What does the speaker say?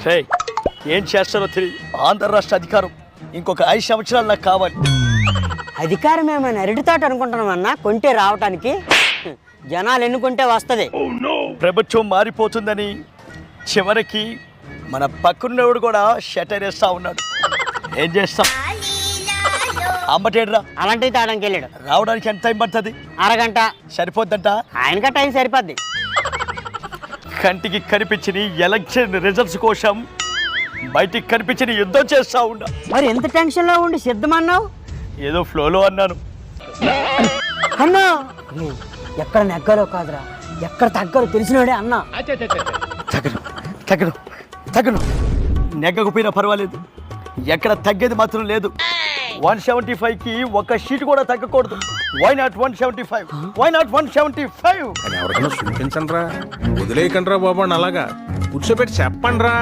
రే ఏం చేస్తారో తెలియదు. ఆంధ్ర రాష్ట్ర అధికారం ఇంకొక 5 సంవత్సరాలు నాకు కావాలి. అధికారం ఏమైనా అరటి తోట అనుకుంటున్నామన్నా కొంటే రావటానికి? జనాలు ఎన్నుకుంటే వస్తుంది. ప్రభుత్వం మారిపోతుందని చివరికి మన పక్కన్నోడు కూడా షటర్ వేస్తా ఉన్నాడు. ఏం చేస్తాం? అమ్మటేడ్రా అలాంటివి తాడానికి వెళ్ళాడు. రావడానికి ఎంత టైం పడుతుంది? అరగంట. సరిపోద్దంట? ఆయనకా టైం సరిపోద్ది. కంటికి కనిపించిన ఎలక్షన్ రిజల్ట్స్ కోసం బయటికి కనిపించిన యుద్ధం చేస్తా ఉన్నా. మరి ఎంత టెన్షన్లో ఉండి సిద్ధమన్నావు? ఏదో ఫ్లోలో అన్నాను. అన్నా ఎక్కడ నెగ్గాలో కాదురా, ఎక్కడ తగ్గాలో తెలిసినోడే అన్నా. తగ్గను నెగ్గకపోయినా పర్వాలేదు, ఎక్కడ తగ్గేది మాత్రం లేదు. 175కి ఒక షీట్ కూడా తగ్గకూడదు. Why not 175? Why not 175? ఎవరికైనా చూపించండి రా, వదిలేయకండి రా బాబు. అలాగా కూర్చోబెట్టి చెప్పండి రా.